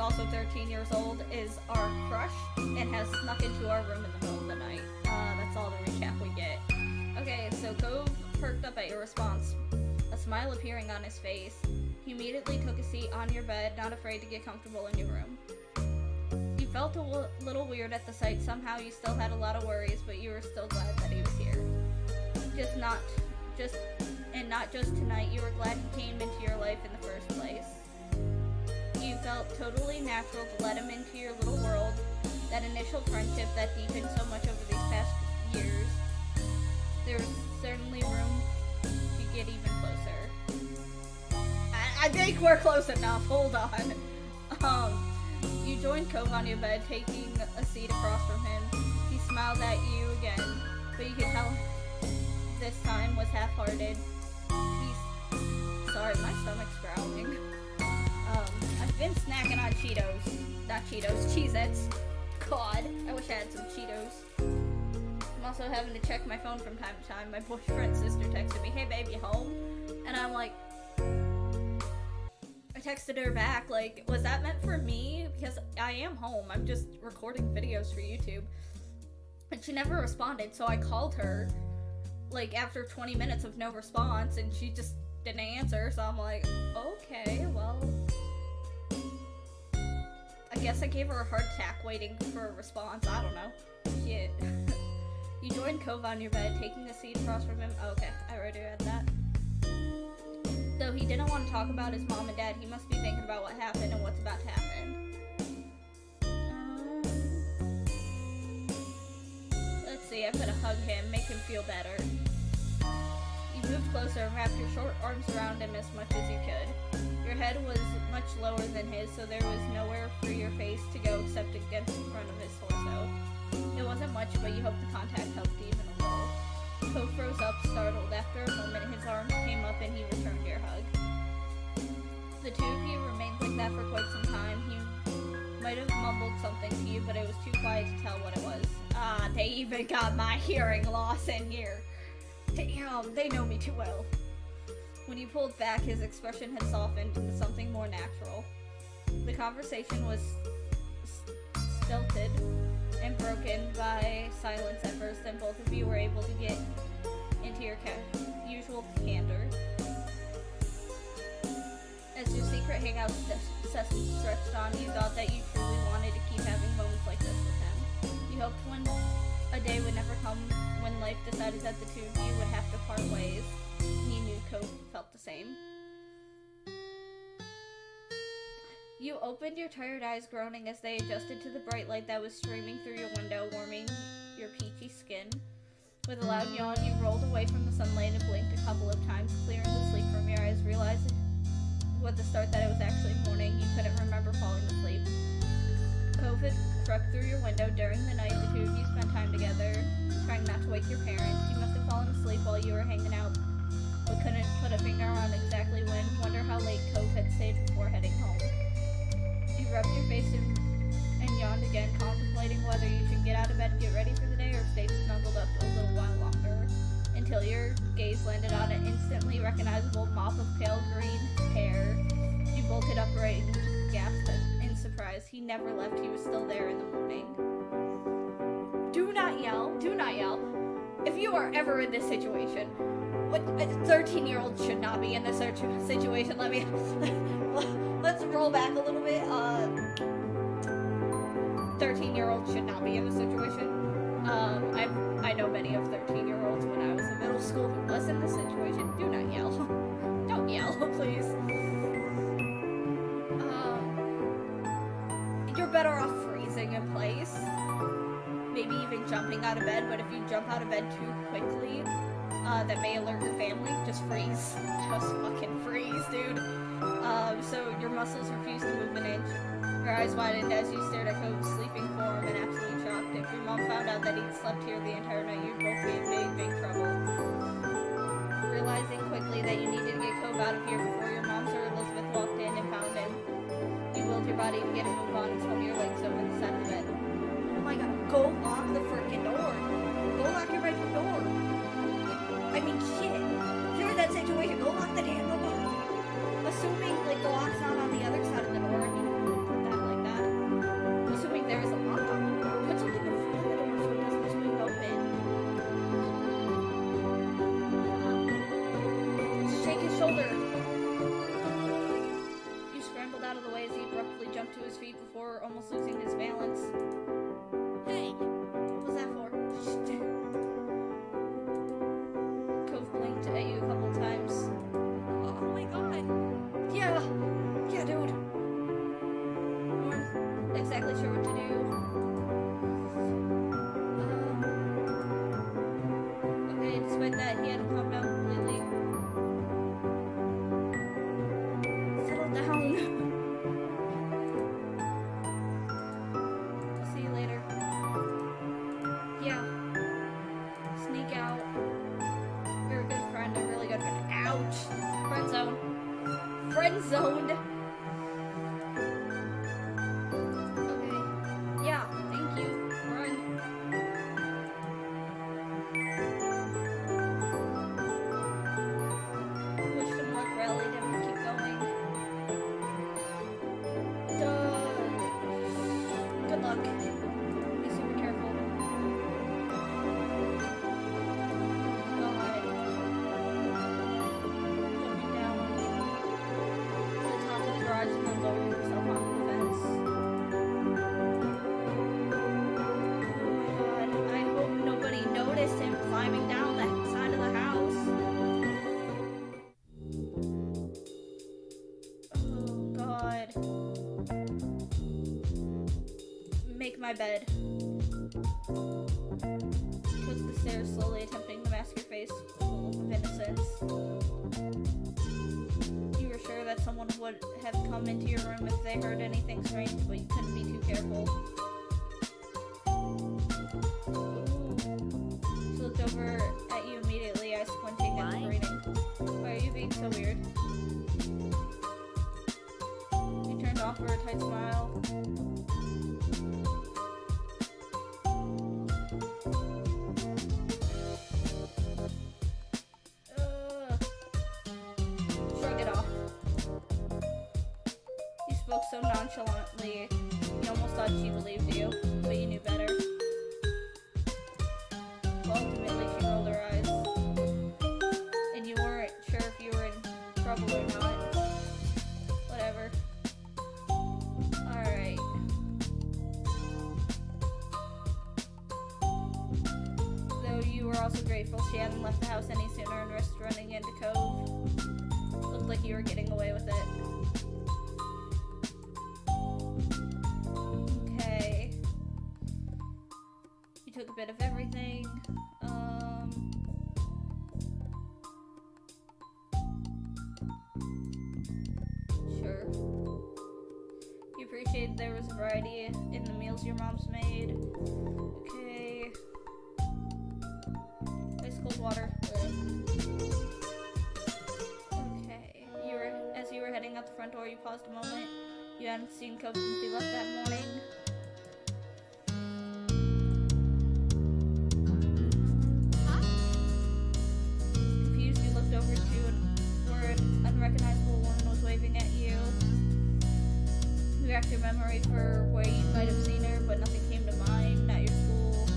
also 13 years old, is our crush and has snuck into our room in the middle of the night. That's all the recap we get. Okay, so Cove perked up at your response, a smile appearing on his face. He immediately took a seat on your bed, not afraid to get comfortable in your room. You felt a little weird at the sight. Somehow you still had a lot of worries, but you were still glad that he was here. Not just tonight, you were glad he came into your life in the first place. You felt totally natural to let him into your little world, that initial friendship that deepened so much over these past years. There was certainly room to get even closer. I think we're close enough, hold on. You joined Cove on your bed, taking a seat across from him. He smiled at you again, but you could tell this time was half-hearted. Sorry, my stomach's growling. I've been snacking on Cheez-Its. God, I wish I had some Cheetos. I'm also having to check my phone from time to time. My boyfriend's sister texted me, "Hey babe, you home?" And I'm like, I texted her back, like, was that meant for me? Because I am home. I'm just recording videos for YouTube. And she never responded, so I called her, like, after 20 minutes of no response, and she just didn't answer, so I'm like, okay, well, I guess I gave her a heart attack waiting for a response. I don't know. Shit. You joined Cove on your bed, taking a seat across from him. Oh, okay, I already read that. Though he didn't want to talk about his mom and dad, he must be thinking about what happened and what's about to happen. Let's see, I'm gonna hug him, make him feel better. You moved closer and wrapped your short arms around him as much as you could. Your head was much lower than his, so there was nowhere for your face to go except against the front of his torso. It wasn't much, but you hoped the contact helped even a little. Cove froze up, startled. After a moment, his arms came up and he returned your hug. The two of you remained like that for quite some time. He might have mumbled something to you, but it was too quiet to tell what it was. Ah, they even got my hearing loss in here. Damn, they know me too well. When you pulled back, his expression had softened into something more natural. The conversation was stilted and broken by silence at first, and both of you were able to get into your usual candor. As your secret hangout session stretched on, you thought that you truly wanted to keep having moments like this with him. You hoped a day would never come when life decided that the two of you would have to part ways. You knew Cove felt the same. You opened your tired eyes, groaning as they adjusted to the bright light that was streaming through your window, warming your peachy skin. With a loud yawn, you rolled away from the sunlight and blinked a couple of times, clearing the sleep from your eyes, realizing with the start that it was actually morning. You couldn't remember falling asleep. Cove had crept through your window during the night. The two of you spent time together, trying not to wake your parents. You must have fallen asleep while you were hanging out, but couldn't put a finger on exactly when. Wonder how late Cove had stayed before heading home. You rubbed your face and yawned again, contemplating whether you should get out of bed and get ready for the day or stay snuggled up a little while longer, until your gaze landed on an instantly recognizable mop of pale green hair. You bolted upright and gasped in surprise. He never left. He was still there in the morning. Do not yell. Do not yell. If you are ever in this situation, what a 13-year-old should not be in this situation. Let's roll back a little bit. 13-year-olds should not be in this situation. I know many of 13-year-olds when I was in middle school who was in this situation. Do not yell. Don't yell, please. You're better off freezing in place. Maybe even jumping out of bed, but if you jump out of bed too quickly, that may alert your family. Just freeze. Just fucking freeze, dude. So your muscles refused to move an inch. Your eyes widened as you stared at Cove's sleeping form in absolute shock. If your mom found out that he'd slept here the entire night, you'd both be in big, big trouble. Realizing quickly that you needed to get Cove out of here before your mom or Elizabeth walked in and found him, you willed your body to get a move on and swung your legs over the side of the bed. Oh my god, go lock the freaking door. Go lock your bedroom door. I mean, shit. If you're in that situation, go lock the damn door. Assuming, like, the lock's not on the other side of the door, I mean, put that like almost losing his balance. Hey! What was that for? Cove blinked at you a couple times. Oh my god! Yeah, dude. We weren't exactly sure what to do. Okay, despite that, he hadn't calmed down completely. Settle down. I'll see you later. Yeah. Sneak out. You're a good friend, a really good friend. Ouch! Friend zone. Friend zoned. Okay. Yeah, thank you. Run. Pushed him like rallied him to keep going. Good luck. Be super careful. God. Jumping down to the top of the garage and then lowering himself onto the fence. Oh my god. I hope nobody noticed him climbing down that side of the house. Oh god. Make my bed. Took the stairs slowly, attempting to mask your face with a look of innocence. You were sure that someone would have come into your room if they heard anything strange, but you couldn't be too careful. She looked over at you immediately, eyes squinting and screaming. Why are you being so weird? You turned off for a tight smile. Shrug it off. You spoke so nonchalantly, you almost thought she believed you, but you knew better. Well, ultimately, she rolled her eyes. And you weren't sure if you were in trouble or not. Whatever. Alright. Though you were also grateful she hadn't left the house any sooner and risked running into Cove. Looked like you were getting away with it. Okay. You took a bit of everything. Sure. You appreciated there was a variety in the meals your mom's made. Okay. Ice cold water. Okay. As you were heading out the front door, you paused a moment. You hadn't seen Cove since he left that morning. Confused, you looked over to where an unrecognizable woman was waving at you. You racked your memory for where you might have seen her, but nothing came to mind. Not your school.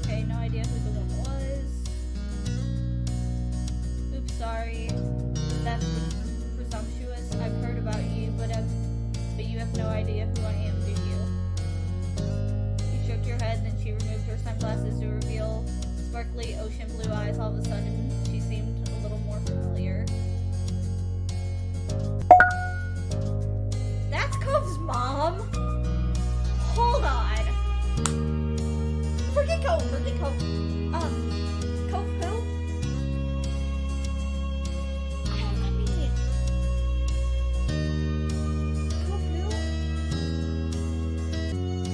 Okay, no idea who the woman was. Oops, sorry. That's presumptuous. I've heard about you, but you have no idea who I am, do you? You shook your head, then she removed her sunglasses to reveal sparkly ocean blue eyes. All of a sudden, she seemed a little more familiar. That's Cove's mom! Hold on! Forget Cove! Cove who? I mean... Cove who?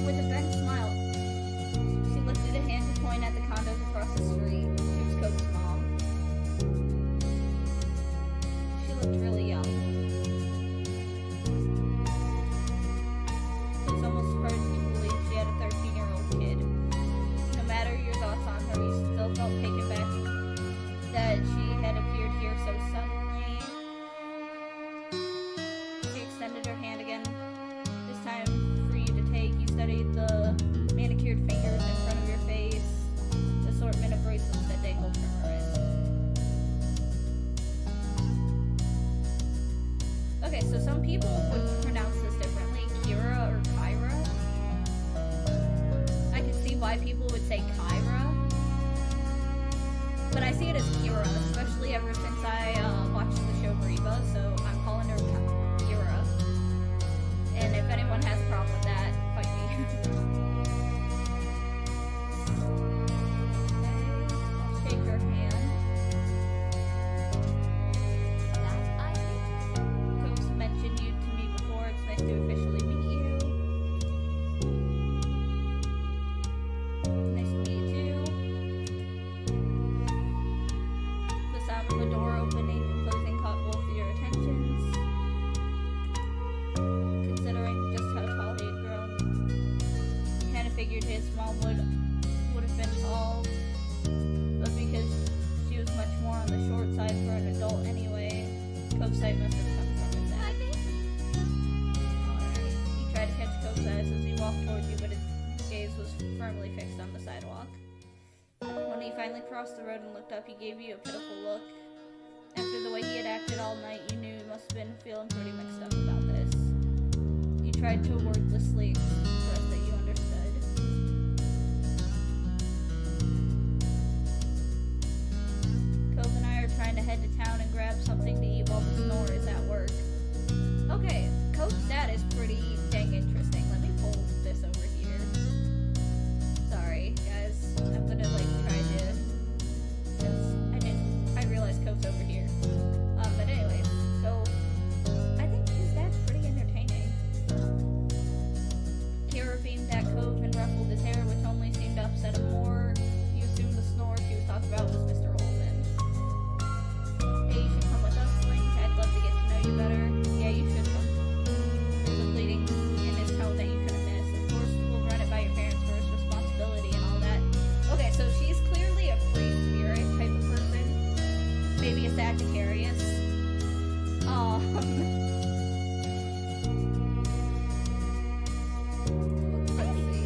With a bent smile, she lifted a hand to point at the condos across the street. She was Cove's mom. why people would say Kyra, but I see it as Kira, especially ever since I watched the show Reba, so I'm calling her Kira. And if anyone has a problem with that, fight me. I'll shake her hand. Cove's mentioned you to me before. It's nice to officially meet you. Nice to meet you too. The sound of the door opening and closing caught both of your attentions. Considering just how tall he had grown, you kind of figured his mom would have been tall, but because she was much more on the short side for an adult anyway, Cove's sight must have come from his dad. Alright, he tried to catch Cove's eyes as he walked towards you, but his gaze was firmly fixed on the sidewalk. When he finally crossed the road and looked up, he gave you a pitiful look. After the way he had acted all night, you knew he must have been feeling pretty mixed up about this. You tried to wordlessly express that you understood. Cove and I are trying to head to town and grab something to eat while the snore is at work. Okay, Cove's dad is pretty dang interesting. Let me pull this over here. Sorry, guys. I'm gonna try to, since I realized Cove's over here. But anyways, so I think his dad's pretty entertaining. Kira beamed at Cove and ruffled his hair, which only seemed to upset him more. You assumed the snore she was talking about was Mr. Olsen. Hey, you should come with us, Lynk. I'd love to get to know you better. Yeah, you should come. There's a pleading in his tone that you couldn't miss. Of course, we'll run it by your parents first, responsibility and all that. Okay, so she's clearly a free spirit type of person. Maybe a Sagittarius. Let's see.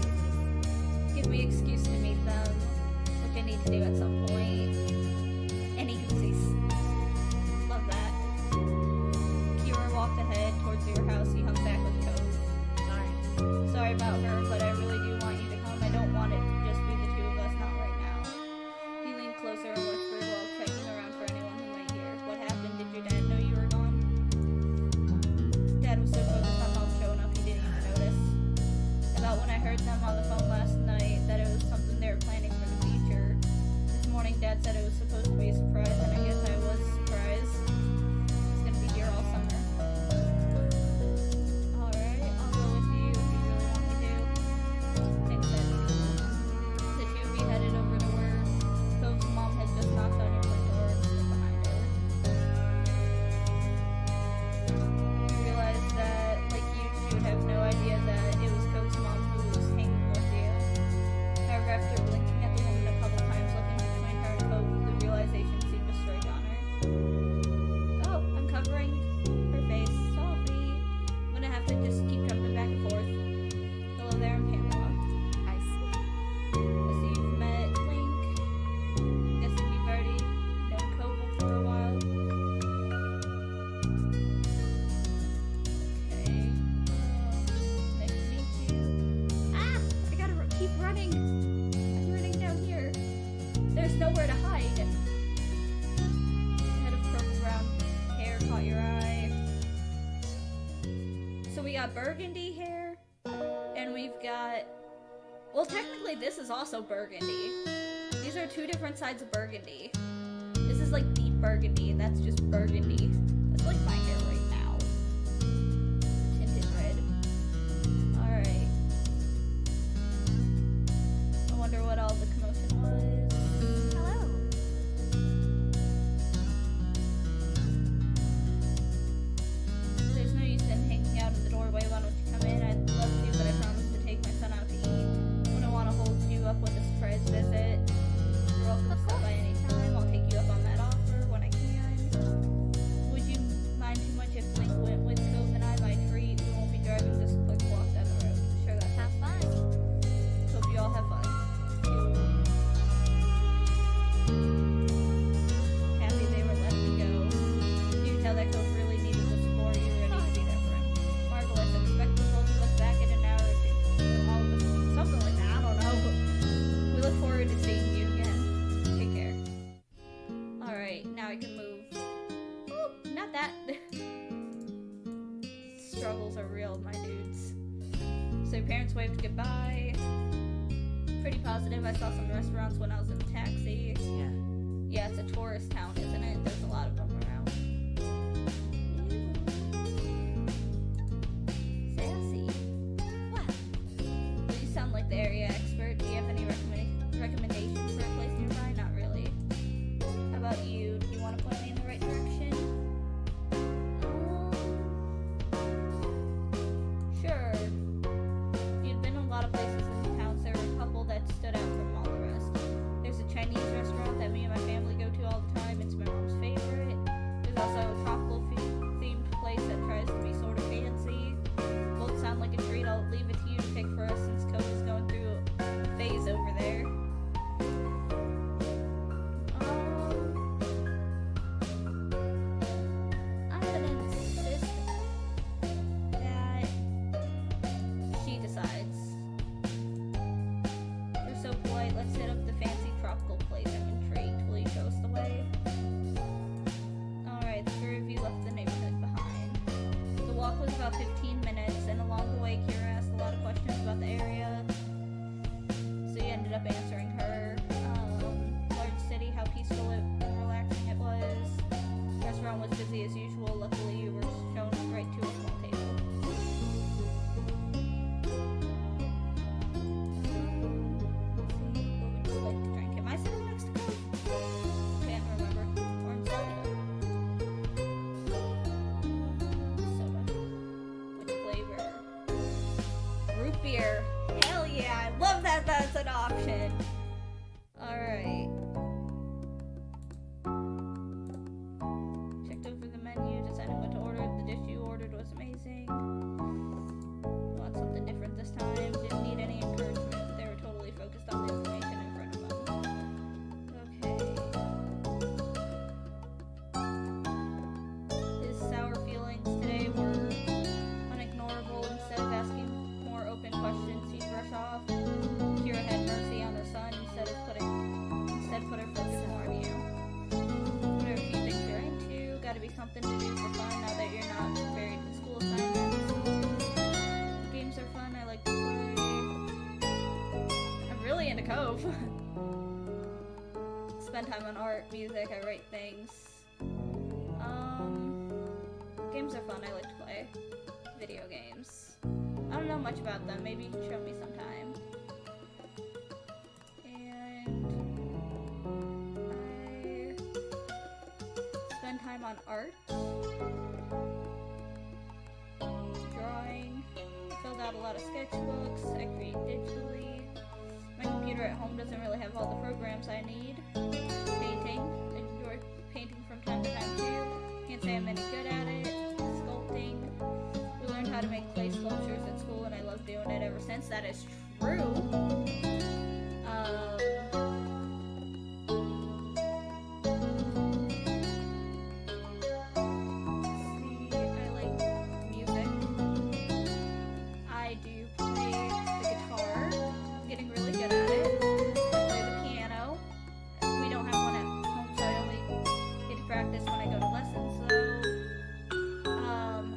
Give me an excuse to meet them, which I need to do at some point. Any goosies. Love that. Kira walked ahead towards your house. You hung back with Cove. Sorry about her, but I really do want you to come. I don't want it to just be the two of us, not right now. He leaned closer and whispered while checking around for anyone who might hear. What happened? Did your dad know you were gone? Dad was so focused on mom showing up he didn't even notice. About when I heard them on the phone last night, that it was something they were planning for the future. This morning Dad said it was supposed to be a surprise, and I guess I was surprised. He's gonna be here all summer. Alright, I'll go with you if you really want me to. Thanks, Dad. The two of you headed over to where Cove's mom had just knocked on your front door and stood behind her. You realized that, like you, she would have no idea that it was Cove's mom who was hanging with you. However, after blinking at the woman a couple times, looking between her and Cove, the realization seemed to strike on her. Oh, I'm covering her face. Sorry. I'm gonna have to just keep jumping back and forth. Hello there, I'm Pamela. I see. I see you've met Lynk. Guessing you've already known Cove for a while. Okay. Nice to meet you. Ah! I gotta keep running. I'm running down here. There's nowhere to hide. Head of purple brown hair caught your eye. So we got burgundy hair, and we've got. Well, technically, this is also burgundy. These are two different sides of burgundy. This is like deep burgundy, and that's just burgundy. That's like my hair right now. Tinted red. Alright. I wonder what all the commotion was. Hello. There's no use in hanging out in the doorway. Why don't you come in? I'd love to, but I promised to take my son out to eat. Wouldn't want to hold you up with a surprise visit. You're welcome to stop by any time. I'll take you up on that offer when I can. Would you mind too much if Lynk went with Cove and I? My treat. We won't be driving, just a quick walk down the road. Sure, that Have sounds fun. nice. Hope you all have fun. Happy they were letting me go. You can tell that Cove really needed the support. You were ready to be there for him. Marvelous. Expect the both of us back in an hour or two. All of us, something like that. I don't know. not that. Struggles are real, my dudes. So your parents waved goodbye. Pretty positive. I saw some restaurants when I was in the taxi. Yeah. Yeah, it's a tourist town, isn't it? There's a lot of them around. Sassy. What? Well, you sound like the area expert. Do you have any recommendations for a place nearby? Not really. How about you? Do you want to point me in the right direction? Sure. You'd been a lot of places in the towns. There were a couple that stood out from all the rest. There's a Chinese restaurant that me and my family go to all the time. It's my mom's favorite. There's also a tropical themed place that tries to be sort of fancy. Both sound like a treat. I'll leave it to you to pick for us since Cove is going through a phase over there. I'm gonna insist that she decides. You're so polite. Let's hit up the fancy tropical place. I'm intrigued. Will you show us the way? Alright, the three of you left the neighborhood behind. The walk was about 15 minutes, and along the way, Kira asked a lot of questions about the area. So you ended up answering her. Large city, how peaceful and relaxing it was. Restaurant was busy as usual. Luckily, you were shown right to a small table. Let's see, what would you like to drink? Am I sitting next to Cove? Can't remember. Orange soda. Soda. Which flavor? Root beer. Hell yeah! I love that that's an option. Alright. Checked over the menu, decided what to order. The dish you ordered was amazing. Want something different this time. Didn't need any encouragement. They were totally focused on the information in front of them. Okay. His sour feelings today were unignorable. Instead of asking more open questions, he'd brush off. Kira had mercy on her son instead put her focus more on you. What are a few things you're into? Gotta be something to do for fun now that you're not buried in school assignments. Games are fun, I like to play. I'm really into Cove. Spend time on art, music, I write things. Games are fun, I like to play. Video games. I don't know much about them, maybe you can show me sometime. And I spend time on art. Drawing. Filled out a lot of sketchbooks. I create digitally. My computer at home doesn't really have all the programs I need. Painting. I enjoy painting from time to time too. Can't say I'm any good at it. Sculpting. We learned how to make clay sculptures at school and I love doing it ever since. That is true. See, I like music. I do play the guitar. I'm getting really good at it. I play the piano. We don't have one at home, so I only get to practice when I go to lessons, though.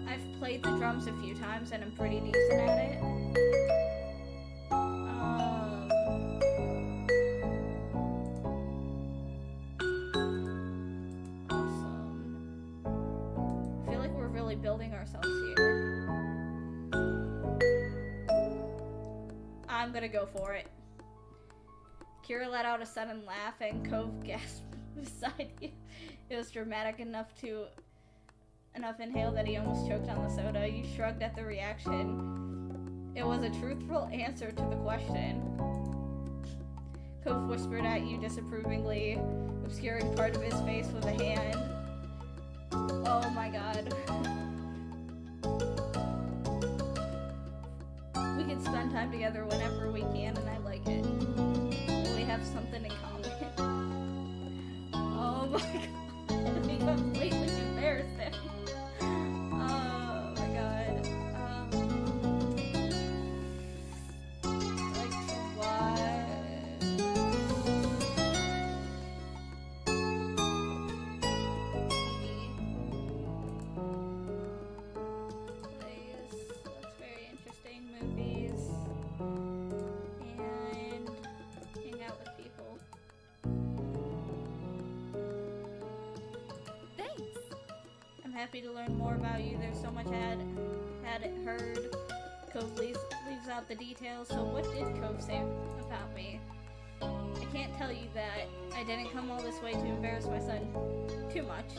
I've played the drums a few times and I'm pretty decent at it. Awesome. I feel like we're really building ourselves here. I'm gonna go for it. Kira let out a sudden laugh and Cove gasped beside you. It was dramatic enough inhale that he almost choked on the soda. You shrugged at the reaction. It was a truthful answer to the question. Cove whispered at you disapprovingly, obscuring part of his face with a hand. Oh my god. We can spend time together whenever we can, and I like it. We have something in common. Oh my god. We completely embarrassed him. Oh my god. Like what? happy to learn more about you. There's so much I hadn't heard. Cove leaves out the details, so what did Cove say about me? I can't tell you that. I didn't come all this way to embarrass my son too much.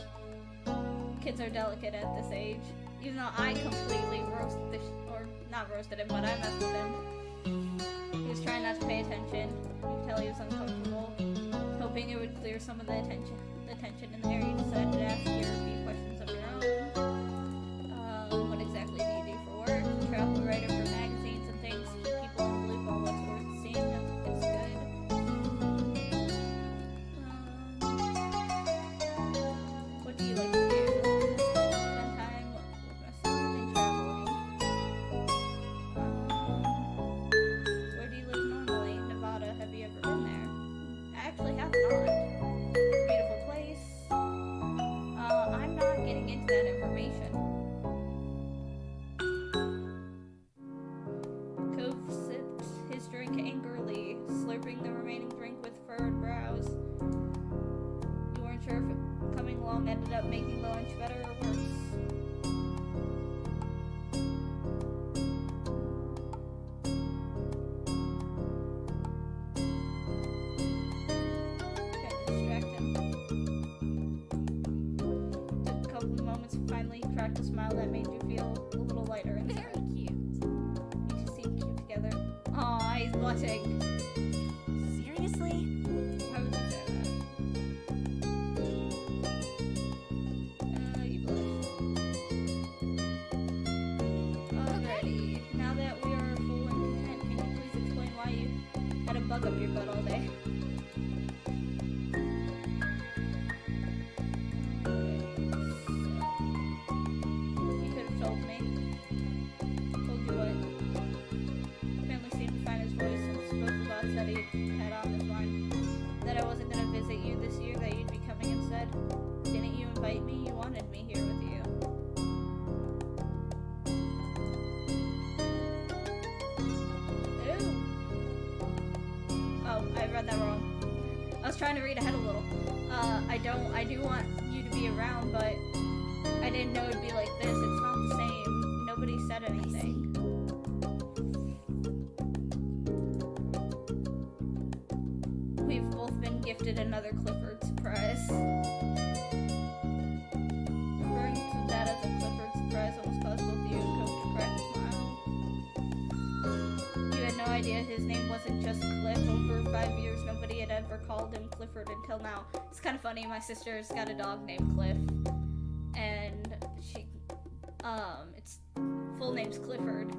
Kids are delicate at this age. Even though I completely not roasted him, but I messed with him. He was trying not to pay attention. You could tell he was uncomfortable. Hoping it would clear some of the tension in the air, you decided to ask your few questions of your own. What exactly do you do for work? Travel writer for magazines and things. Keep people in the loop on what's worth seeing. It's good. What do you like to do? Spend time with my son and traveling. Where do you live normally? Nevada. Have you ever been there? I actually have not. Beautiful place. I'm not getting into that information. Cove sips his drink angrily, slurping the remaining drink with furrowed brows. You weren't sure if coming along ended up making the lunch better or worse. Finally cracked a smile that made you feel a little lighter inside. Very cute. You two seem cute together. Aw, he's blushing. Seriously? Why would you say that? You blush. Alrighty. Now that we are full and content, can you please explain why you had a bug up your butt all day? That he had on his mind. That I wasn't going to visit you this year, that you'd be coming instead. Didn't you invite me? You wanted me here with you. Ew. Oh, I read that wrong. I was trying to read ahead a little. I do want you to be around, but I didn't know it'd be like this. It's not the same. Nobody said anything. We've both been gifted another Clifford surprise. Referring to that as a Clifford surprise almost caused both you and Cove to crack a smile. You had no idea his name wasn't just Cliff. Over 5 years, nobody had ever called him Clifford until now. It's kind of funny. My sister's got a dog named Cliff, and its full name's Clifford.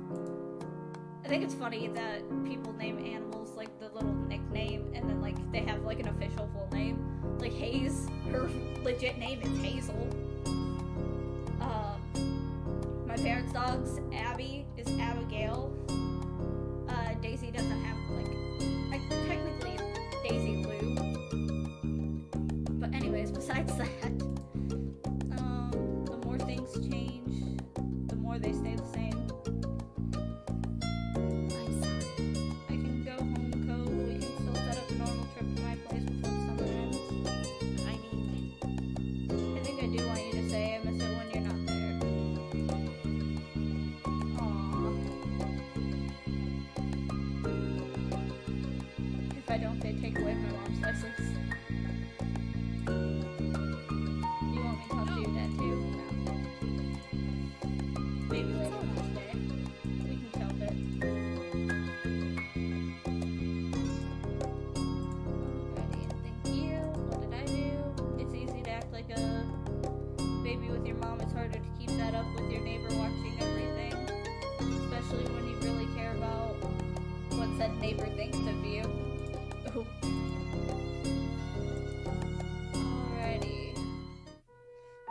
I think it's funny that people name animals like the little nickname, and then like they have like an official full name. Like Hayes, her legit name is Hazel. My parents' dog's Abby is Abigail. Daisy doesn't have technically Daisy Lou. But anyways, besides that, the more things change, the more they stay the same. If I don't, they take away my mom's license. Do you want me to talk to your dad too? No. Maybe later today. We can shelve it. Alrighty, thank you. What did I do? It's easy to act like a baby with your mom. It's harder to keep that up with your neighbor watching everything. Especially when you really care about what said neighbor thinks of you. Alrighty.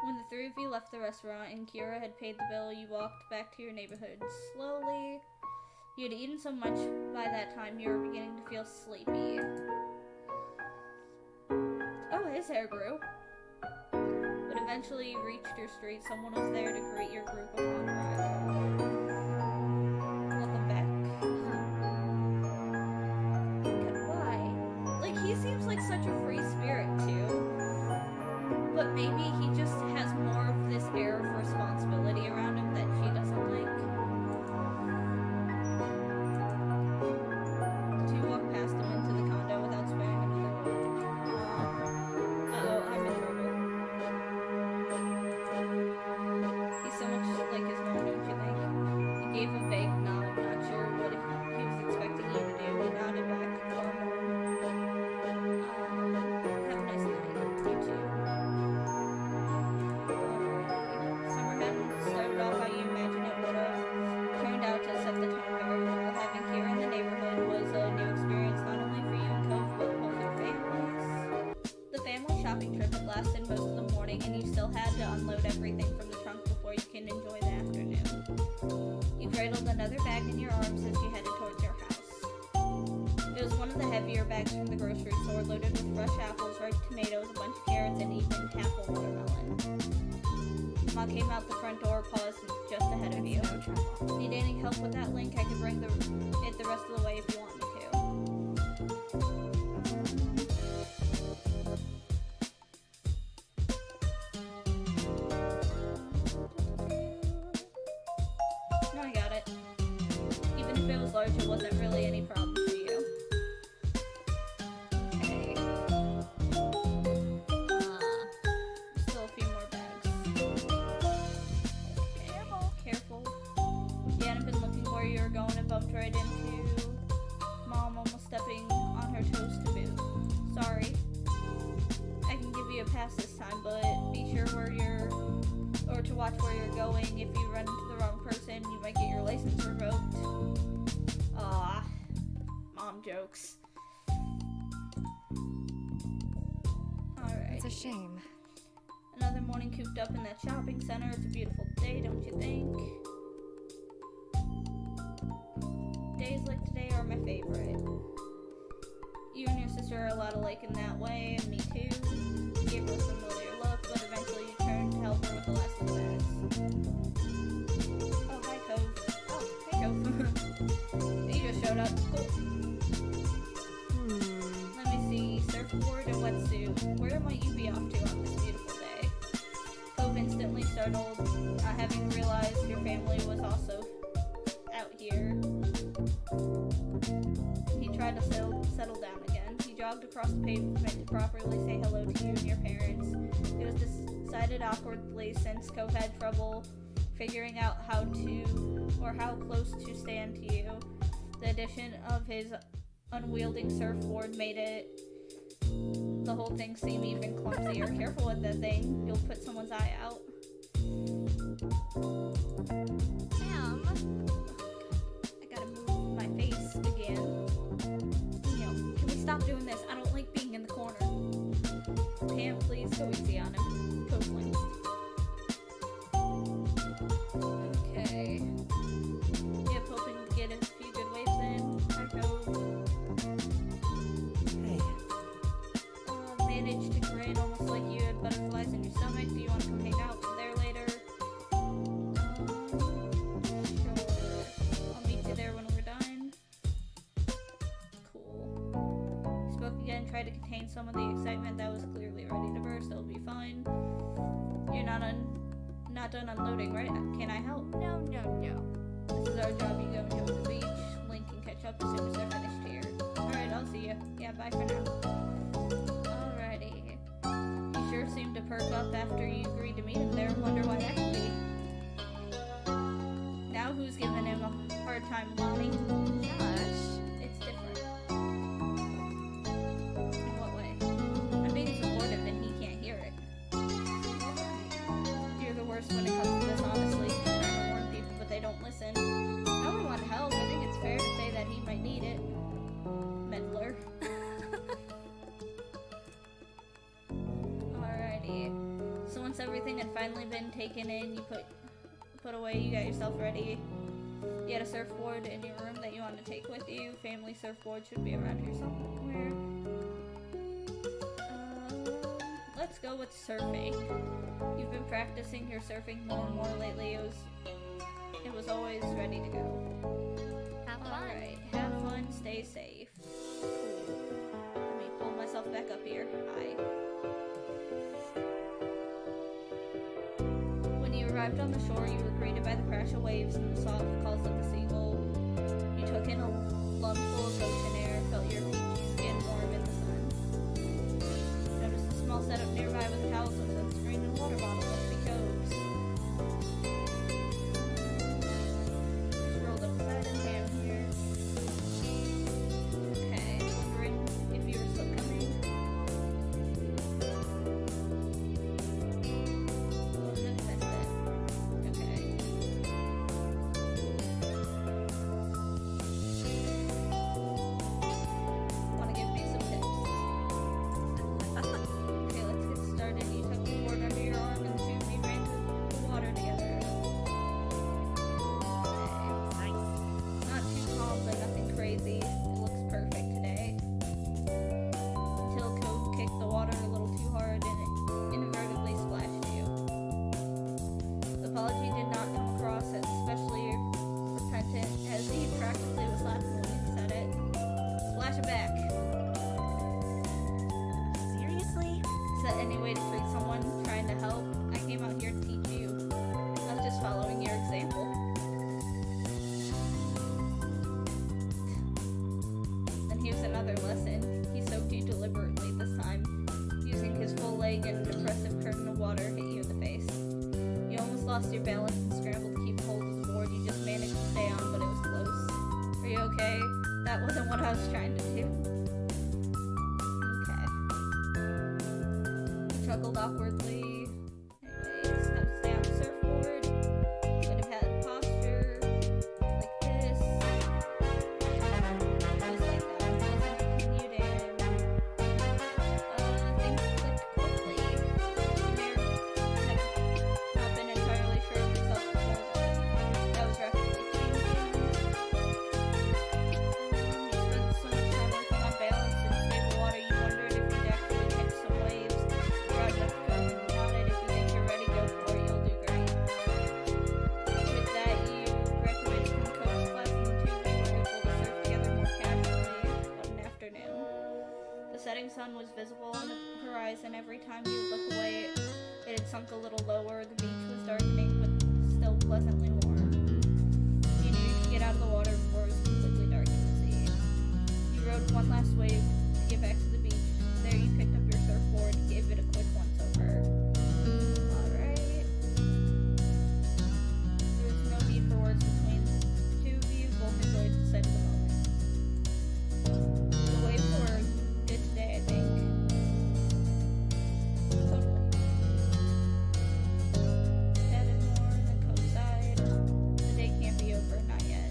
When the three of you left the restaurant and Kira had paid the bill, you walked back to your neighborhood slowly. You had eaten so much by that time you were beginning to feel sleepy. Oh, his hair grew. But eventually you reached your street. Someone was there to greet your group upon arrival. Welcome back. He seems like such a free spirit too, but maybe he just has more of this air of had to unload everything from the trunk before you can enjoy the afternoon. You cradled another bag in your arms as you headed towards your house. It was one of the heavier bags from the grocery store, loaded with fresh apples, ripe tomatoes, a bunch of carrots, and even half a watermelon. Mom came out the front door, paused just ahead of you. No trouble. Need any help with that, Lynk? I can bring it the rest of the way if you want me to. No, I got it. Even if it was large, it wasn't really any problem for you. Okay. Still a few more bags. Careful. Careful. You hadn't been looking where you were going and bumped right into Mom, almost stepping on her toes to boot. Sorry. I can give you a pass this time, but be sure to watch where you're going. If you run into the wrong person, you might get your license revoked. Mom jokes. Alright. It's a shame. Another morning cooped up in that shopping center. It's a beautiful day, don't you think? Days like today are my favorite. You and your sister are a lot alike in that way, and me too. You gave her a familiar look, but eventually you turned to help her with the last of the bags. Oh, hi, Cove. Oh, hey, Cove. You just showed up. Cool. Let me see. Surfboard and wetsuit. Where might you be off to on this beautiful day? Cove instantly startled, having realized your family was also out here. He tried to settle down again. He jogged across the pavement to properly say hello to you and your parents. It was decided awkwardly since Cove had trouble figuring out how close to stand to you. The addition of his unwieldy surfboard made the whole thing seem even clumsier. Careful with that thing. You'll put someone's eye out. Sam. I gotta move my face again. Can we stop doing this? I don't like being in the corner. Pam, please go easy on him. Cove blinked. Okay. Yep, hoping to get a few good waves in. Hi, Cove. Hey, Managed to grin almost like you had butterflies in your stomach. Do you want to come hang out there later? Sure. I'll meet you there when we're done. Cool. He spoke again, tried to contain some of the excitement that was clearly ready to burst. It'll be fine. You're not done unloading, right? Can I help? No. This is our job. You go enjoy the beach. Lynk can catch up as soon as they're finished here. Alright, I'll see you. Yeah, bye for now. Alrighty. You sure seemed to perk up after you agreed to meet him there. Wonder why that could be. Now who's giving him a hard time, Lonnie? Josh. It's different. In what way? I'm being supportive and he can't hear it. You're the worst when it comes to this, honestly. I'm trying to warn people, but they don't listen. I only want to help. I think it's fair to say that he might need it. Meddler. Alrighty. So once everything had finally been taken in, you put away, you got yourself ready. You had a surfboard in your room that you wanted to take with you. Family surfboard should be around here somewhere. Let's go with surfing. You've been practicing your surfing more and more lately. It was always ready to go. Have fun. Alright, have fun, stay safe. Cool. Let me pull myself back up here. Hi. When you arrived on the shore, you were greeted by the crash of waves and the soft calls of the seagull. You took in a lungful of ocean air, felt your peachy skin warm in the sun. Noticed a small setup nearby with towels of sunscreen and water bottle. Must be Cove's. Scrolled up beside him, Pam here. Okay, wondering if you were still coming. Was it? Missed it. Okay. Want to give me some tips? Okay, let's get started. You took lost your balance and scrambled to keep hold of the board. You just managed to stay on, but it was close. Are you okay? That wasn't what I was trying to do. Okay. He chuckled awkwardly. Anyways, how to stay on the surfboard. Could have had posture like this. Just like that. Lesson continued and things clicked quickly. You may have not been entirely sure of yourself before, but that was rapidly changing. You spent so much time working on balance in stable water, you wondered if you'd actually catch some waves. Broad enough to go and without it. If you think you're ready, go for it. You'll do great. With that, you graduated from Cove's class, and the two of you were able to surf together more casually one afternoon. The setting sun was visible on the horizon. Every time you would look away, it had sunk a little lower. The beach was darkening, but still pleasantly warm. You knew you could get out of the water before it was completely dark in the sea. You rode one last wave to get back to the beach. There you picked up your surfboard and gave it a quick once-over. Alright. There was no need for words between the two of you. Both enjoyed the sight of the moment. The waves were good today, I think. Totally. Chatted more, then Cove sighed. The day can't be over, not yet.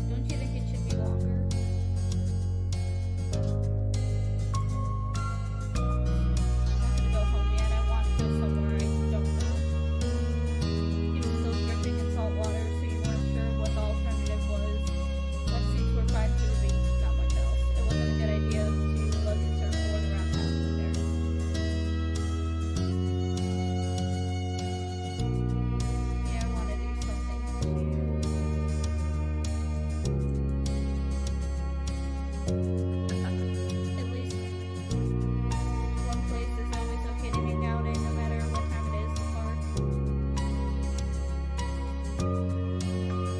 Don't you think it should be longer? I'm not gonna go home yet. I want to go somewhere I don't know. You were still drifting in salt water, so you weren't sure what the alternative was. Wetsuits were fine for the beach, not much else. It wasn't a good idea to lug your surfboard around town either. Yeah, I want to do something too. At least one place is always okay to hang out in, no matter what time it is in the park.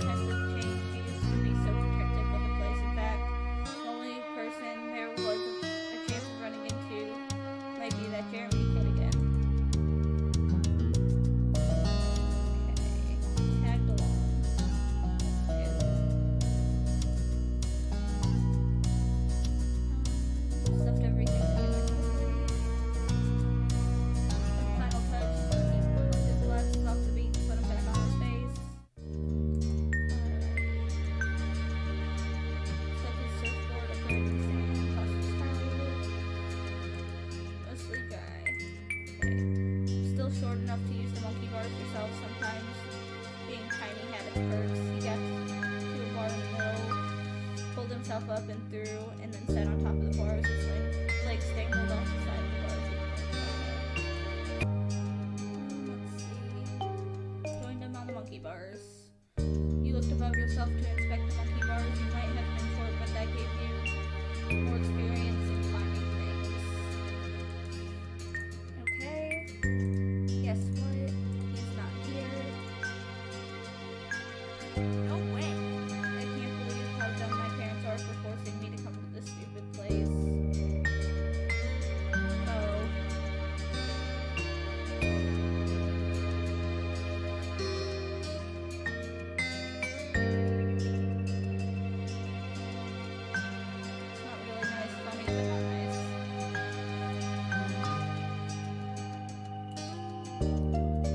Times have changed. She used to be so protective of the place. In fact, the only person there was a chance of running into might be that Jeremy kid again. Okay, tagged along. Good. Stuffed everything together quickly. Final touch. He took his glasses off the beach, put them back on his face. Stuck his surfboard up there in the sand, tossed his towel. Mostly dry. Okay. Still short enough to use the monkey bars yourself. Sometimes being tiny had its perks. He got to a bar in the middle, pulled himself up and through, and then sat on top of the bars, his legs dangled off the side of the bars. Let's see. Joined him on the monkey bars. You looked above yourself to inspect the monkey bars. You might have been short, but that gave you more experience in climbing things. Okay. Guess what? He's not here. No way. I can't believe how dumb my parents are for forcing me to come to this stupid place. Oh. It's not really nice, funny, but not nice.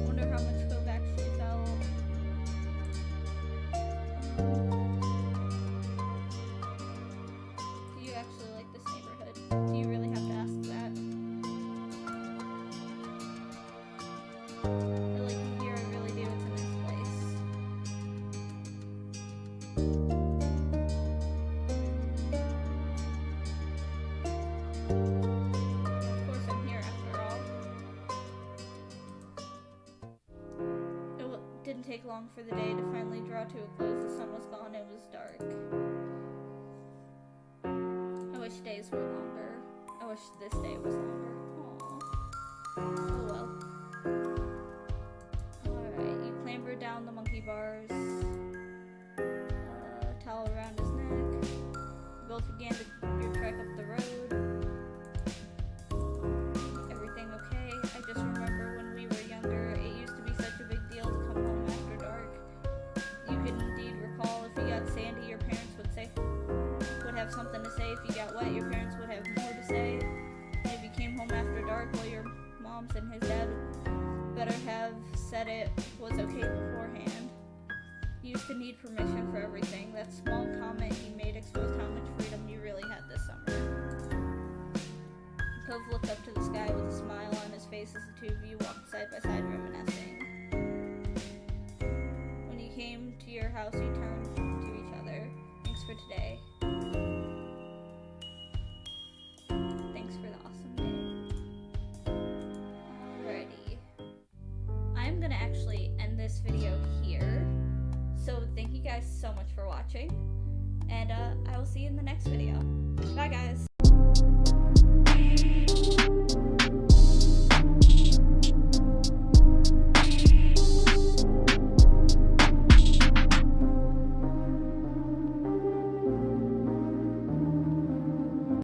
Wonder how much Cove actually felt. Do you actually like this neighborhood? Do you really have to ask that? I like it here, I really do. It's a nice place. Of course, I'm here after all. It didn't take long for the day to finally draw to a close. The sun was gone, it was dark. I wish days were longer. I wish this day was longer. Aww. Oh well. Alright, you clambered down the monkey bars. Towel around his neck. You both began your trek up the road. Everything okay? I just remember when we were younger, it used to be said it was okay beforehand. You used to need permission for everything. That small comment you made exposed how much freedom you really had this summer. Cove looked up to the sky with a smile on his face as the two of you walked side by side reminiscing. When you came to your house, you turned to each other. Thanks for today. Thanks for the awesome day. Alrighty. I'm gonna actually end this video here. So thank you guys so much for watching. And I will see you in the next video. Bye guys.